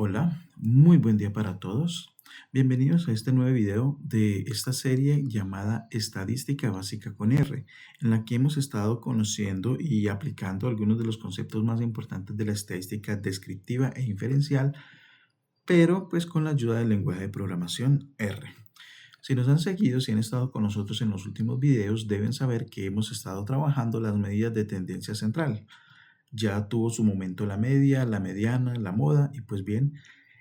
Hola, muy buen día para todos. Bienvenidos a este nuevo video de esta serie llamada Estadística Básica con R, en la que hemos estado conociendo y aplicando algunos de los conceptos más importantes de la estadística descriptiva e inferencial, pero pues con la ayuda del lenguaje de programación R. Si nos han seguido, si han estado con nosotros en los últimos videos, deben saber que hemos estado trabajando las medidas de tendencia central. Ya tuvo su momento la media, la mediana, la moda y pues bien,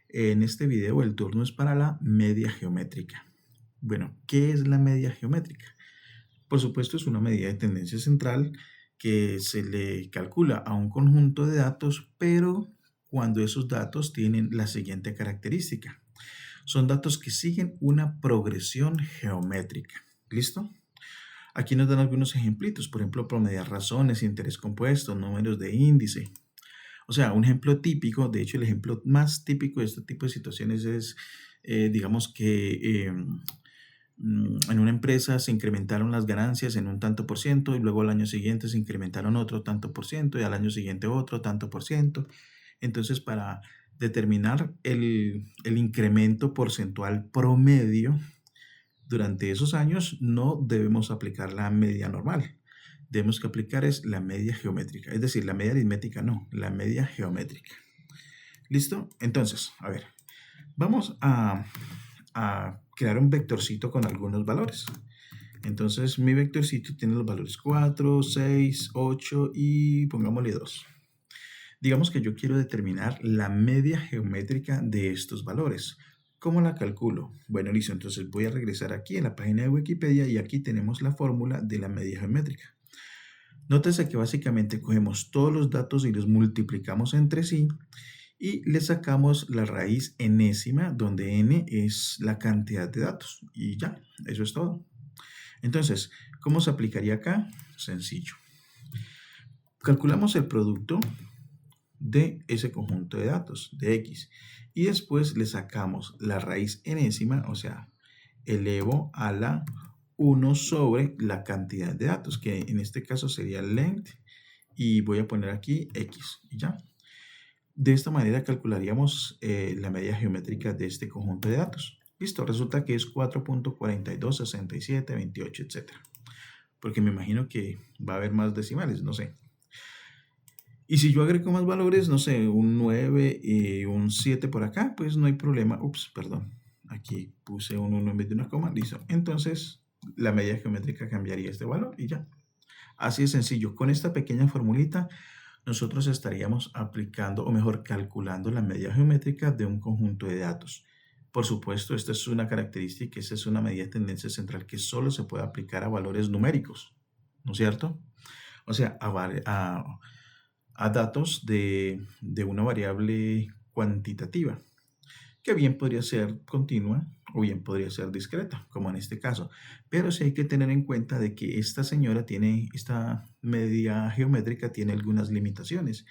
en este video el turno es para la media geométrica. Bueno, ¿qué es la media geométrica? Por supuesto, es una medida de tendencia central que se le calcula a un conjunto de datos, pero cuando esos datos tienen la siguiente característica. Son datos que siguen una progresión geométrica. ¿Listo? Aquí nos dan algunos ejemplitos, por ejemplo, promediar razones, interés compuesto, números de índice. O sea, un ejemplo típico, de hecho el ejemplo más típico de este tipo de situaciones es, digamos que en una empresa se incrementaron las ganancias en un tanto por ciento y luego al año siguiente se incrementaron otro tanto por ciento y al año siguiente otro tanto por ciento. Entonces, para determinar el incremento porcentual promedio durante esos años, no debemos aplicar la media normal. Debemos que aplicar es la media geométrica, es decir, la media aritmética no, la media geométrica. ¿Listo? Entonces, a ver, vamos a crear un vectorcito con algunos valores. Entonces, mi vectorcito tiene los valores 4, 6, 8 y pongámosle 2. Digamos que yo quiero determinar la media geométrica de estos valores. ¿Cómo la calculo? Bueno, listo, entonces voy a regresar aquí en la página de Wikipedia y aquí tenemos la fórmula de la media geométrica. Nótese que básicamente cogemos todos los datos y los multiplicamos entre sí y le sacamos la raíz enésima, donde n es la cantidad de datos. Y ya, eso es todo. Entonces, ¿cómo se aplicaría acá? Sencillo. Calculamos el producto de ese conjunto de datos, de x, y después le sacamos la raíz enésima, o sea, elevo a la 1 sobre la cantidad de datos, que en este caso sería length, y voy a poner aquí x, y ya. De esta manera calcularíamos la media geométrica de este conjunto de datos. Listo, resulta que es 4.42, 67, 28, etc. Porque me imagino que va a haber más decimales, no sé. Y si yo agrego más valores, no sé, un 9 y un 7 por acá, pues no hay problema. Ups, perdón. Aquí puse un 1 en vez de una coma, listo. Entonces, la media geométrica cambiaría este valor y ya. Así de sencillo. Con esta pequeña formulita, nosotros estaríamos aplicando, o mejor, calculando la media geométrica de un conjunto de datos. Por supuesto, esta es una característica, esta es una medida de tendencia central que solo se puede aplicar a valores numéricos, ¿no es cierto? O sea, a datos de una variable cuantitativa, que bien podría ser continua o bien podría ser discreta, como en este caso. Pero sí hay que tener en cuenta de que esta esta media geométrica tiene algunas limitaciones.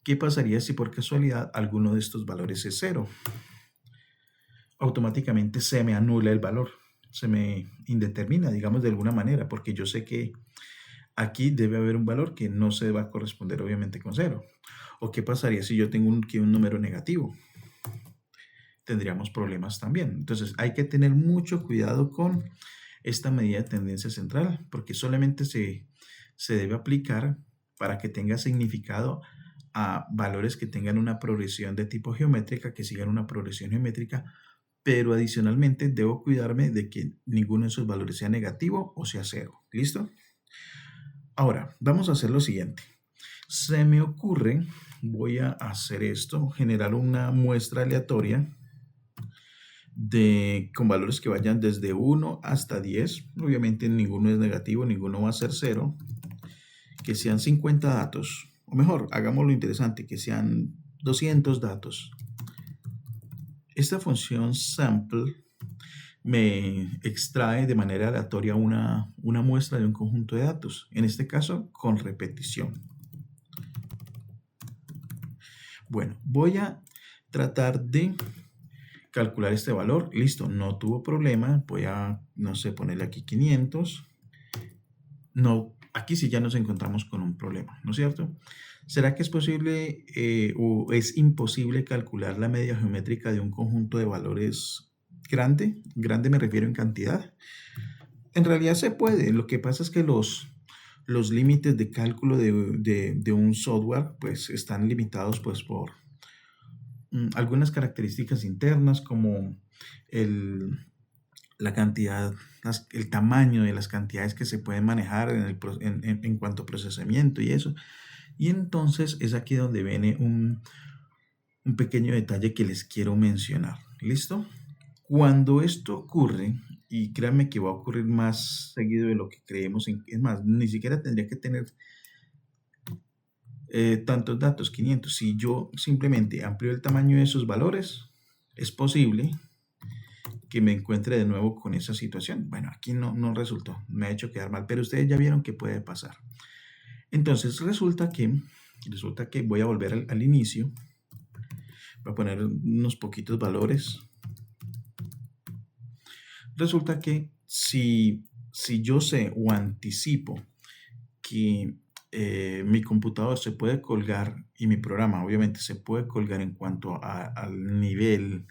¿Qué pasaría si por casualidad alguno de estos valores es 0? Automáticamente se me anula el valor, se me indetermina, digamos, de alguna manera, porque yo sé que aquí debe haber un valor que no se va a corresponder obviamente con 0. ¿O qué pasaría si yo tengo un número negativo? Tendríamos problemas también. Entonces hay que tener mucho cuidado con esta medida de tendencia central, porque solamente se debe aplicar para que tenga significado a valores que tengan una progresión de tipo geométrica, que sigan una progresión geométrica, pero adicionalmente debo cuidarme de que ninguno de esos valores sea negativo o sea 0. ¿Listo? Ahora, vamos a hacer lo siguiente. Se me ocurre, voy a hacer esto, generar una muestra aleatoria con valores que vayan desde 1 hasta 10. Obviamente ninguno es negativo, ninguno va a ser 0. Que sean 50 datos, o mejor, hagámoslo interesante, que sean 200 datos. Esta función sample me extrae de manera aleatoria una muestra de un conjunto de datos, en este caso con repetición. Bueno, voy a tratar de calcular este valor. Listo, no tuvo problema. Voy a, no sé, ponerle aquí 500. No aquí sí ya nos encontramos con un problema, ¿no es cierto? ¿Será que es posible o es imposible calcular la media geométrica de un conjunto de valores grande? Grande me refiero en cantidad. En realidad se puede. Lo que pasa es que los límites de cálculo de un software pues están limitados pues por algunas características internas como el, la cantidad, el tamaño de las cantidades que se pueden manejar en cuanto a procesamiento y eso. Y entonces es aquí donde viene un pequeño detalle que les quiero mencionar. ¿Listo? Cuando esto ocurre, y créanme que va a ocurrir más seguido de lo que creemos, es más, ni siquiera tendría que tener tantos datos, 500. Si yo simplemente amplío el tamaño de esos valores, es posible que me encuentre de nuevo con esa situación. Bueno, aquí no resultó, me ha hecho quedar mal, pero ustedes ya vieron que puede pasar. Entonces resulta que voy a volver al inicio, voy a poner unos poquitos valores. Resulta que si yo sé o anticipo que mi computador se puede colgar y mi programa obviamente se puede colgar en cuanto al nivel,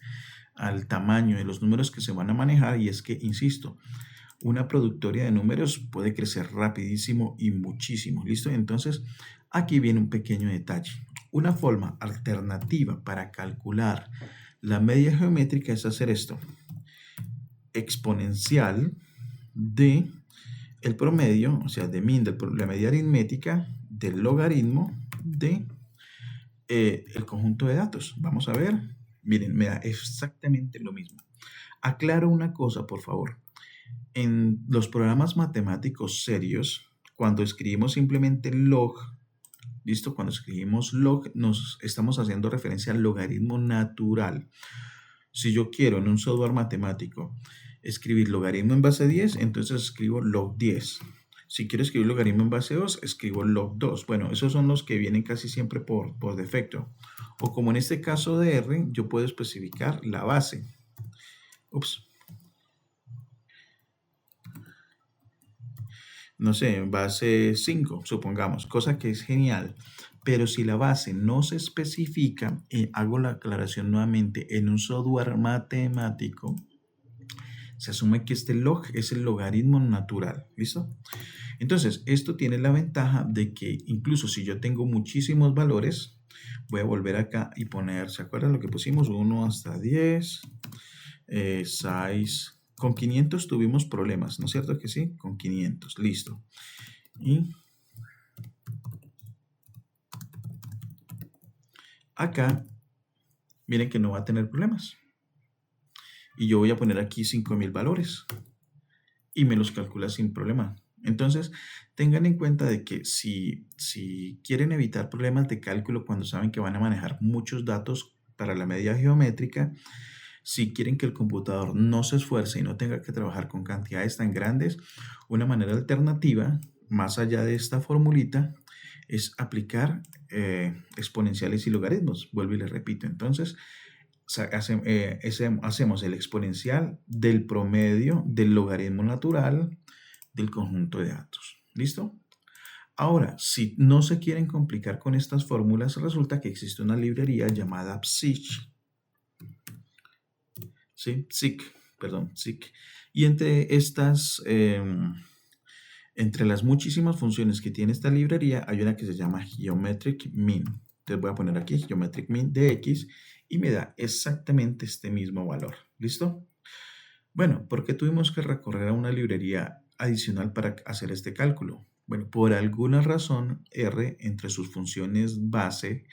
al tamaño de los números que se van a manejar, y es que, insisto, una productoria de números puede crecer rapidísimo y muchísimo. ¿Listo? Entonces, aquí viene un pequeño detalle. Una forma alternativa para calcular la media geométrica es hacer esto. Exponencial de el promedio, o sea, de min, de la media aritmética, del logaritmo de el conjunto de datos. Vamos a ver. Miren, me da exactamente lo mismo. Aclaro una cosa, por favor. En los programas matemáticos serios, cuando escribimos simplemente log, ¿listo? Cuando escribimos log, nos estamos haciendo referencia al logaritmo natural. Si yo quiero en un software matemático escribir logaritmo en base 10, entonces escribo log 10. Si quiero escribir logaritmo en base 2, escribo log 2. Bueno, esos son los que vienen casi siempre por defecto. O como en este caso de R, yo puedo especificar la base. Ups. No sé, base 5, supongamos, cosa que es genial. Pero si la base no se especifica, hago la aclaración nuevamente, en un software matemático, se asume que este log es el logaritmo natural. ¿Listo? Entonces, esto tiene la ventaja de que incluso si yo tengo muchísimos valores, voy a volver acá y poner, ¿se acuerdan lo que pusimos? 1 hasta 10, 6. Con 500 tuvimos problemas, ¿no es cierto que sí? Con 500, listo. Y acá, miren que no va a tener problemas. Y yo voy a poner aquí 5000 valores y me los calcula sin problema. Entonces, tengan en cuenta de que si quieren evitar problemas de cálculo cuando saben que van a manejar muchos datos para la media geométrica, si quieren que el computador no se esfuerce y no tenga que trabajar con cantidades tan grandes, una manera alternativa, más allá de esta formulita, es aplicar exponenciales y logaritmos. Vuelvo y les repito. Entonces, hacemos el exponencial del promedio del logaritmo natural del conjunto de datos. ¿Listo? Ahora, si no se quieren complicar con estas fórmulas, resulta que existe una librería llamada Psic. ¿Sí? Psic. Y entre las muchísimas funciones que tiene esta librería, hay una que se llama Geometric Mean. Entonces voy a poner aquí Geometric Mean de X y me da exactamente este mismo valor. ¿Listo? Bueno, ¿por qué tuvimos que recorrer a una librería adicional para hacer este cálculo? Bueno, por alguna razón R, entre sus funciones base,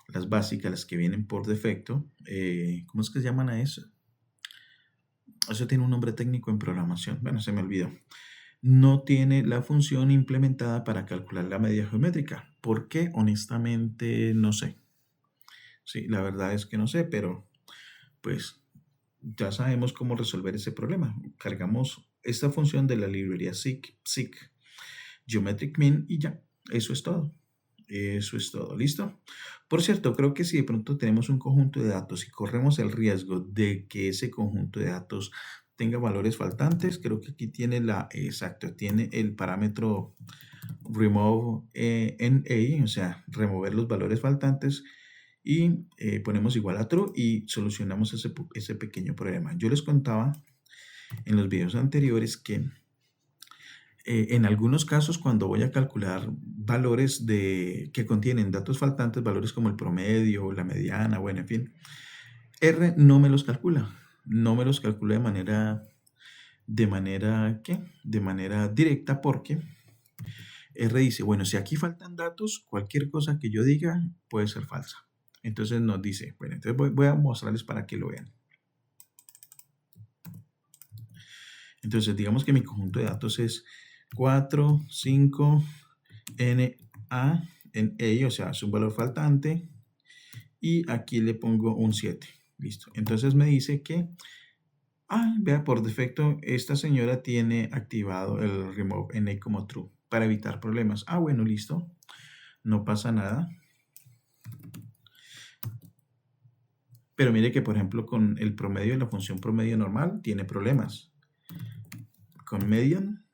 las básicas, las que vienen por defecto, ¿cómo es que se llaman a eso? Eso tiene un nombre técnico en programación. Bueno, se me olvidó. No tiene la función implementada para calcular la media geométrica. ¿Por qué? Honestamente, no sé. Sí, la verdad es que no sé, pero pues ya sabemos cómo resolver ese problema. Cargamos esta función de la librería Psic, Geometric Mean, y ya, eso es todo. Eso es todo, ¿listo? Por cierto, creo que si de pronto tenemos un conjunto de datos y corremos el riesgo de que ese conjunto de datos tenga valores faltantes. Creo que aquí tiene exacto, tiene el parámetro remove NA, o sea, remover los valores faltantes y ponemos igual a true y solucionamos ese pequeño problema. Yo les contaba en los videos anteriores que en algunos casos, cuando voy a calcular valores que contienen datos faltantes, valores como el promedio, la mediana, bueno, en fin, R no me los calcula. No me los calcula ¿qué? De manera directa, porque R dice, bueno, si aquí faltan datos, cualquier cosa que yo diga puede ser falsa. Entonces nos dice, bueno, entonces voy a mostrarles para que lo vean. Entonces, digamos que mi conjunto de datos es 4, 5, NA, NA, o sea, es un valor faltante, y aquí le pongo un 7. Listo. Entonces me dice que, vea, por defecto, esta señora tiene activado el remove NA como true para evitar problemas. Bueno, listo. No pasa nada. Pero mire que, por ejemplo, con el promedio, la función promedio normal, tiene problemas. Con median,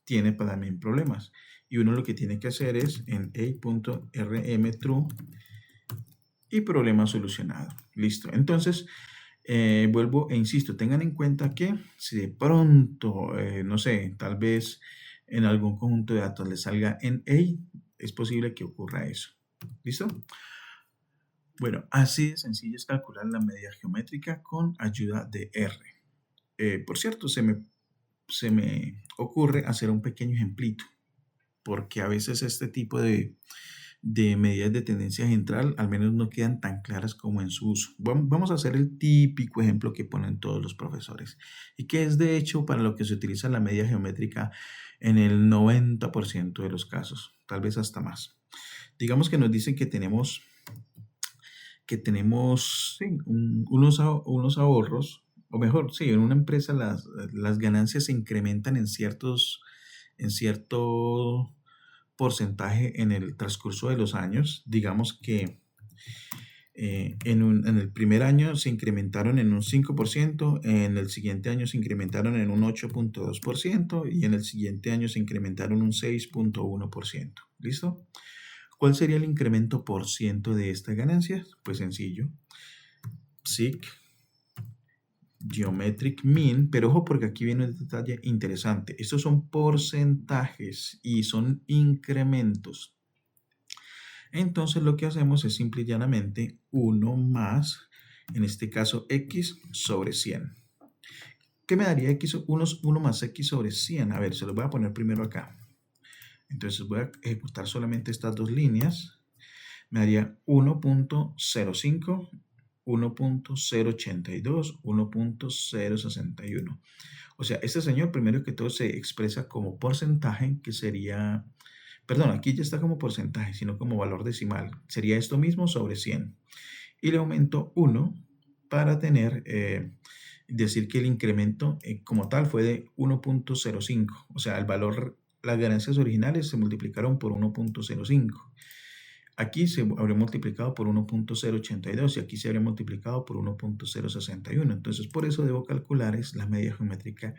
tiene también problemas. Y uno lo que tiene que hacer es en a.rmTrue y problema solucionado. Listo. Entonces, vuelvo e insisto, tengan en cuenta que si de pronto, no sé, tal vez en algún conjunto de datos le salga en A, es posible que ocurra eso. ¿Listo? Bueno, así de sencillo es calcular la medida geométrica con ayuda de R. Por cierto, se me ocurre hacer un pequeño ejemplito, porque a veces este tipo de medidas de tendencia central al menos no quedan tan claras como en su uso. Vamos a hacer el típico ejemplo que ponen todos los profesores y que es de hecho para lo que se utiliza la media geométrica en el 90% de los casos, tal vez hasta más. Digamos que nos dicen que tenemos sí, unos ahorros, o mejor, sí, en una empresa las ganancias se incrementan en cierto porcentaje en el transcurso de los años. Digamos que en el primer año se incrementaron en un 5%, en el siguiente año se incrementaron en un 8.2% y en el siguiente año se incrementaron un 6.1%. ¿Listo? ¿Cuál sería el incremento por ciento de estas ganancias? Pues sencillo. SIC Geometric Mean, pero ojo porque aquí viene un detalle interesante. Estos son porcentajes y son incrementos. Entonces lo que hacemos es simple y llanamente 1 más, en este caso, x sobre 100. ¿Qué me daría 1 más x sobre 100? A ver, se lo voy a poner primero acá. Entonces voy a ejecutar solamente estas dos líneas. Me daría 1.05, 1.082, 1.061. O sea, este señor primero que todo se expresa como porcentaje, que sería, perdón, aquí ya está como porcentaje, sino como valor decimal. Sería esto mismo sobre 100. Y le aumento 1 para decir que el incremento como tal fue de 1.05. O sea, el valor, las ganancias originales se multiplicaron por 1.05. Aquí se habría multiplicado por 1.082 y aquí se habría multiplicado por 1.061. Entonces, por eso debo calcular es la media geométrica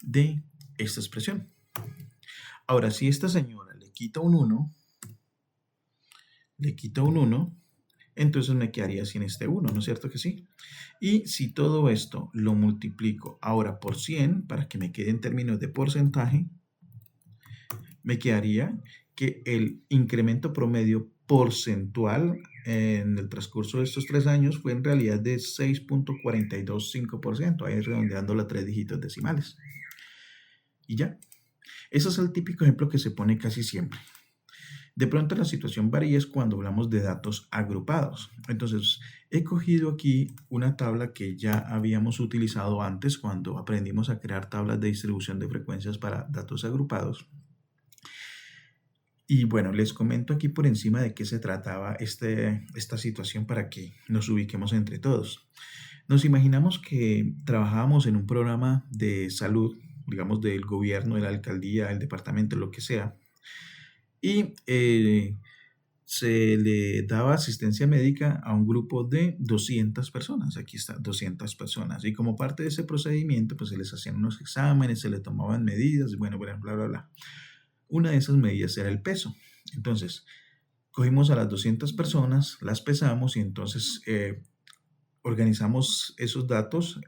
de esta expresión. Ahora, si esta señora le quita un 1, entonces me quedaría sin este 1, ¿no es cierto que sí? Y si todo esto lo multiplico ahora por 100, para que me quede en términos de porcentaje, me quedaría que el incremento promedio porcentual en el transcurso de estos 3 años fue en realidad de 6.425%, ahí redondeando las 3 dígitos decimales. Y ya. Ese es el típico ejemplo que se pone casi siempre. De pronto la situación varía es cuando hablamos de datos agrupados. Entonces, he cogido aquí una tabla que ya habíamos utilizado antes cuando aprendimos a crear tablas de distribución de frecuencias para datos agrupados. Y bueno, les comento aquí por encima de qué se trataba esta situación para que nos ubiquemos entre todos. Nos imaginamos que trabajábamos en un programa de salud, digamos del gobierno, de la alcaldía, el departamento, lo que sea. Y se le daba asistencia médica a un grupo de 200 personas. Aquí está, 200 personas. Y como parte de ese procedimiento, pues se les hacían unos exámenes, se les tomaban medidas, bueno, bla, bla, bla, bla. Una de esas medidas era el peso. Entonces, cogimos a las 200 personas, las pesamos y entonces organizamos esos datos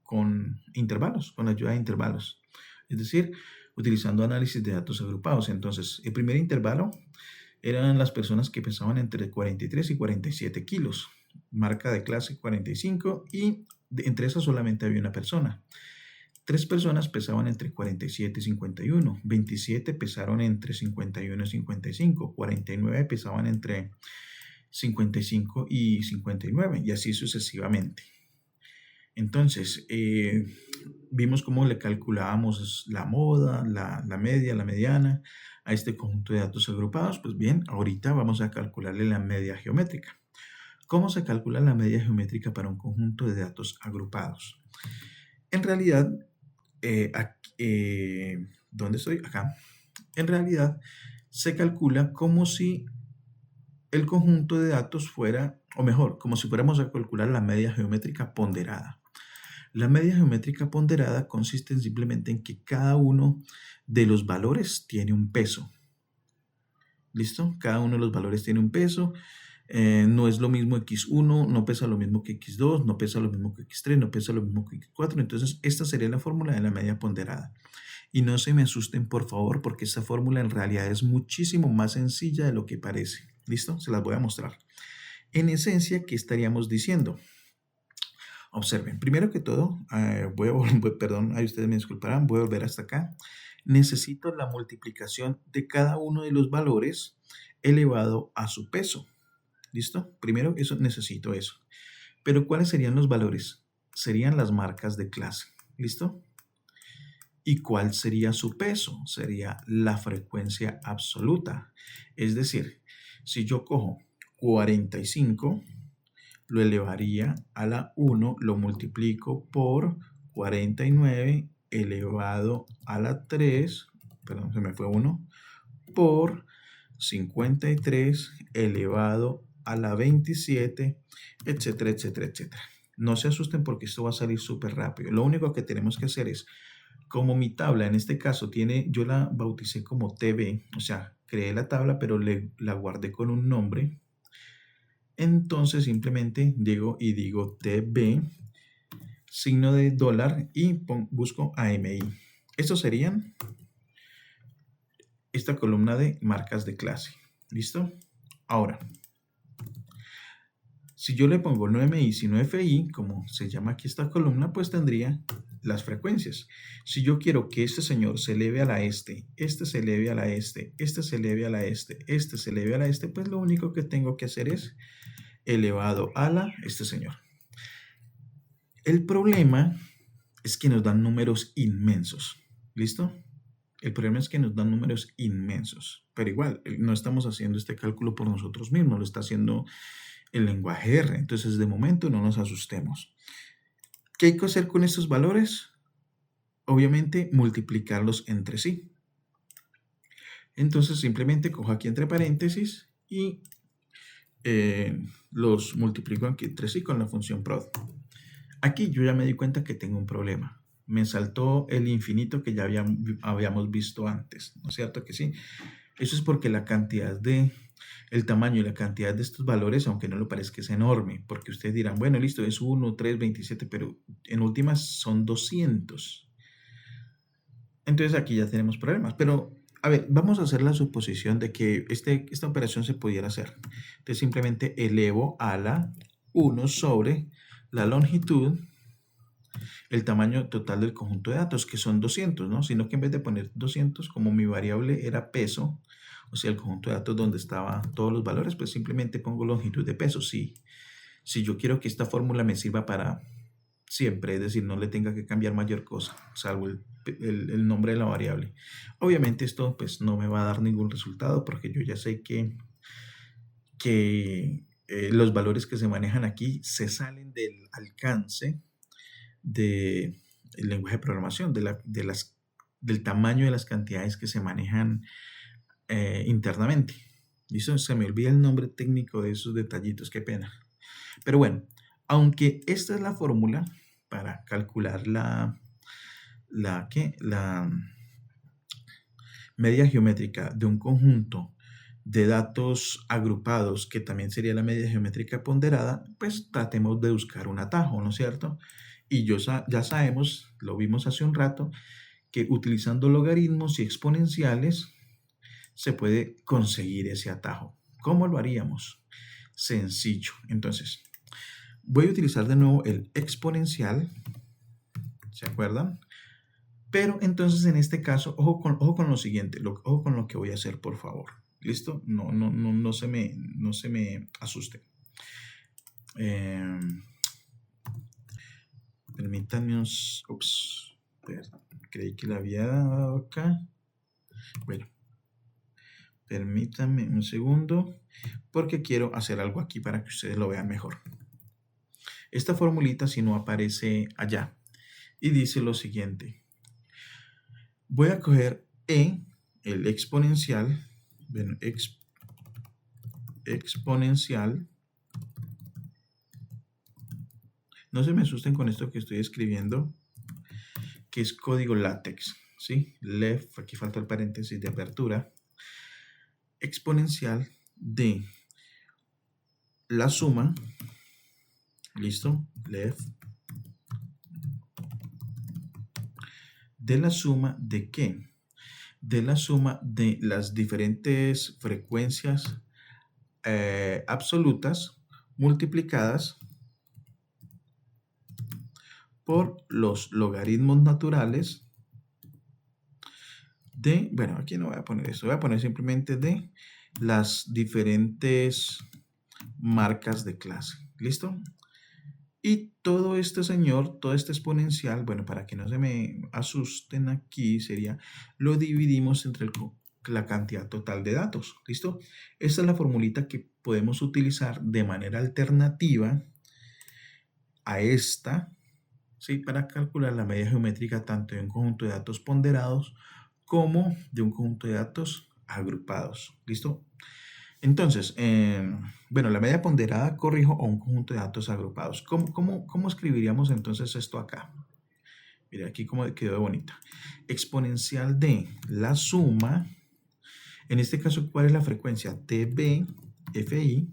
con intervalos, con la ayuda de intervalos. Es decir, utilizando análisis de datos agrupados. Entonces, el primer intervalo eran las personas que pesaban entre 43 y 47 kilos, marca de clase 45, y entre esas solamente había una persona. 3 personas pesaban entre 47 y 51, 27 pesaron entre 51 y 55, 49 pesaban entre 55 y 59, y así sucesivamente. Entonces, vimos cómo le calculábamos la moda, la media, la mediana a este conjunto de datos agrupados. Pues bien, ahorita vamos a calcularle la media geométrica. ¿Cómo se calcula la media geométrica para un conjunto de datos agrupados? En realidad, ¿dónde estoy? Acá. En realidad, se calcula como si el conjunto de datos fuera, o mejor, como si fuéramos a calcular la media geométrica ponderada. La media geométrica ponderada consiste simplemente en que cada uno de los valores tiene un peso. ¿Listo? Cada uno de los valores tiene un peso. No es lo mismo x1, no pesa lo mismo que x2, no pesa lo mismo que x3, no pesa lo mismo que x4. Entonces, esta sería la fórmula de la media ponderada. Y no se me asusten, por favor, porque esta fórmula en realidad es muchísimo más sencilla de lo que parece. ¿Listo? Se las voy a mostrar. En esencia, ¿qué estaríamos diciendo? Observen, primero que todo, perdón, ahí ustedes me disculparán, voy a volver hasta acá. Necesito la multiplicación de cada uno de los valores elevado a su peso. ¿Listo? Primero necesito eso. Pero ¿cuáles serían los valores? Serían las marcas de clase. ¿Listo? ¿Y cuál sería su peso? Sería la frecuencia absoluta. Es decir, si yo cojo 45, lo elevaría a la 1, lo multiplico por 49 elevado a la 3, perdón, se me fue 1, por 53 elevado a la 27, etcétera, etcétera, etcétera. No se asusten porque esto va a salir súper rápido. Lo único que tenemos que hacer es, como mi tabla en este caso tiene, yo la bauticé como TB, o sea, creé la tabla pero la guardé con un nombre. Entonces simplemente digo TB, signo de dólar y busco AMI. Estos serían esta columna de marcas de clase. ¿Listo? Ahora, si yo le pongo no MI sino FI, como se llama aquí esta columna, pues tendría las frecuencias. Si yo quiero que este señor se eleve a la este se eleve a la este se eleve a la este se eleve a la este, pues lo único que tengo que hacer es elevado a la señor. El problema es que nos dan números inmensos. ¿Listo? El problema es que nos dan números inmensos. Pero igual, no estamos haciendo este cálculo por nosotros mismos, lo está haciendo el lenguaje R. Entonces, de momento, no nos asustemos. ¿Qué hay que hacer con estos valores? Obviamente, multiplicarlos entre sí. Entonces, simplemente cojo aquí entre paréntesis y los multiplico aquí entre sí con la función prod. Aquí yo ya me di cuenta que tengo un problema. Me saltó el infinito que ya habíamos visto antes, ¿no es cierto que sí? Eso es porque el tamaño y la cantidad de estos valores, aunque no lo parezca, es enorme, porque ustedes dirán, bueno, listo, es 1, 3, 27, pero en últimas son 200. Entonces aquí ya tenemos problemas, pero a ver, vamos a hacer la suposición de que esta operación se pudiera hacer. Entonces simplemente elevo a la 1 sobre la longitud, el tamaño total del conjunto de datos, que son 200, ¿no? Sino que en vez de poner 200, como mi variable era peso, o sea, el conjunto de datos donde estaban todos los valores, pues simplemente pongo longitud de peso. Si yo quiero que esta fórmula me sirva para siempre, es decir, no le tenga que cambiar mayor cosa, salvo el nombre de la variable. Obviamente esto pues no me va a dar ningún resultado porque yo ya sé que los valores que se manejan aquí se salen del alcance del lenguaje de programación, del tamaño de las cantidades que se manejan internamente. ¿Listo? Se me olvida el nombre técnico de esos detallitos, qué pena. Pero bueno, aunque esta es la fórmula para calcular la media geométrica de un conjunto de datos agrupados, que también sería la media geométrica ponderada, pues tratemos de buscar un atajo, ¿no es cierto? Y ya sabemos, lo vimos hace un rato, que utilizando logaritmos y exponenciales se puede conseguir ese atajo. ¿Cómo lo haríamos? Sencillo. Entonces, voy a utilizar de nuevo el exponencial, ¿se acuerdan? Pero entonces en este caso, ojo con lo siguiente, ojo con lo que voy a hacer, por favor. ¿Listo? No se me asusten. Permítanme ups, creí que la había dado acá. Bueno, permítanme un segundo, porque quiero hacer algo aquí para que ustedes lo vean mejor. Esta formulita si no aparece allá y dice lo siguiente. Voy a coger el exponencial, bueno, exponencial. No se me asusten con esto que estoy escribiendo, que es código látex, ¿sí? Left, aquí falta el paréntesis de apertura. Exponencial de la suma, ¿listo? Left. De la suma de qué? De la suma de las diferentes frecuencias absolutas multiplicadas por los logaritmos naturales de, bueno, aquí no voy a poner eso, voy a poner simplemente de las diferentes marcas de clase. ¿Listo? Y todo este señor, todo este exponencial, bueno, para que no se me asusten aquí, sería, lo dividimos entre la cantidad total de datos. ¿Listo? Esta es la formulita que podemos utilizar de manera alternativa a esta, ¿sí? Para calcular la media geométrica tanto de un conjunto de datos ponderados como de un conjunto de datos agrupados. ¿Listo? Entonces, bueno, la media ponderada corrijo a un conjunto de datos agrupados. ¿Cómo escribiríamos entonces esto acá? Mira aquí cómo quedó bonita. Exponencial de la suma, en este caso, ¿cuál es la frecuencia? TB-FI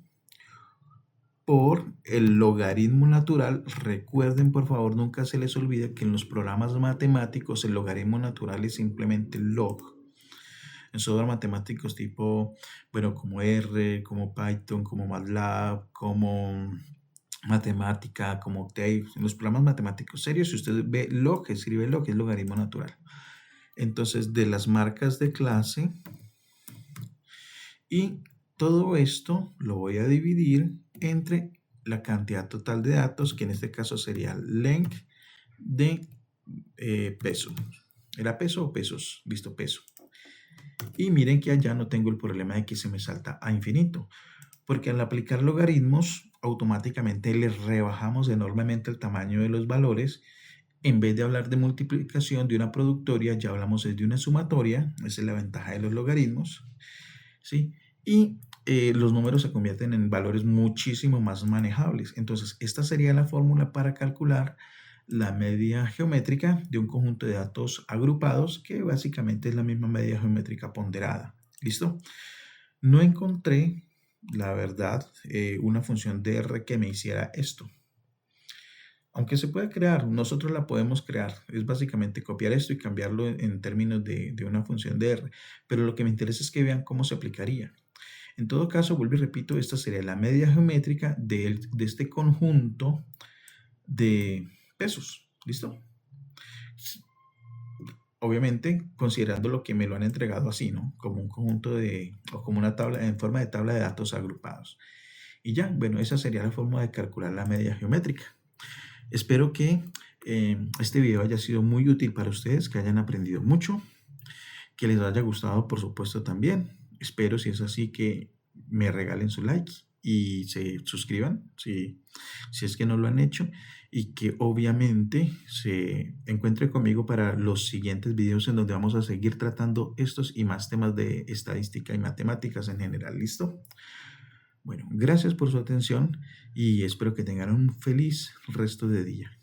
por el logaritmo natural. Recuerden, por favor, nunca se les olvide que en los programas matemáticos el logaritmo natural es simplemente log. En software matemáticos tipo, bueno, como R, como Python, como MATLAB, como matemática, como Octave, en los programas matemáticos serios, si usted ve log, escribe log, es logaritmo natural. Entonces, de las marcas de clase, y todo esto lo voy a dividir entre la cantidad total de datos, que en este caso sería length de peso. ¿Era peso o pesos? Listo, peso. Y miren que allá no tengo el problema de que se me salta a infinito, porque al aplicar logaritmos automáticamente les rebajamos enormemente el tamaño de los valores. En vez de hablar de multiplicación de una productoria, ya hablamos de una sumatoria. Esa es la ventaja de los logaritmos, ¿sí? Y los números se convierten en valores muchísimo más manejables. Entonces, esta sería la fórmula para calcular la media geométrica de un conjunto de datos agrupados, que básicamente es la misma media geométrica ponderada. ¿Listo? No encontré, la verdad, una función de R que me hiciera esto. Aunque se puede crear, nosotros la podemos crear. Es básicamente copiar esto y cambiarlo en términos de una función de R. Pero lo que me interesa es que vean cómo se aplicaría. En todo caso, vuelvo y repito, esta sería la media geométrica de este conjunto de pesos. ¿Listo? Obviamente, considerando lo que me lo han entregado así, ¿no? Como un conjunto o como una tabla, en forma de tabla de datos agrupados. Y ya, bueno, esa sería la forma de calcular la media geométrica. Espero que este video haya sido muy útil para ustedes, que hayan aprendido mucho, que les haya gustado, por supuesto, también. Espero, si es así, que me regalen su like y se suscriban si es que no lo han hecho. y que obviamente se encuentre conmigo para los siguientes videos en donde vamos a seguir tratando estos y más temas de estadística y matemáticas en general. ¿Listo? Bueno, gracias por su atención y espero que tengan un feliz resto de día.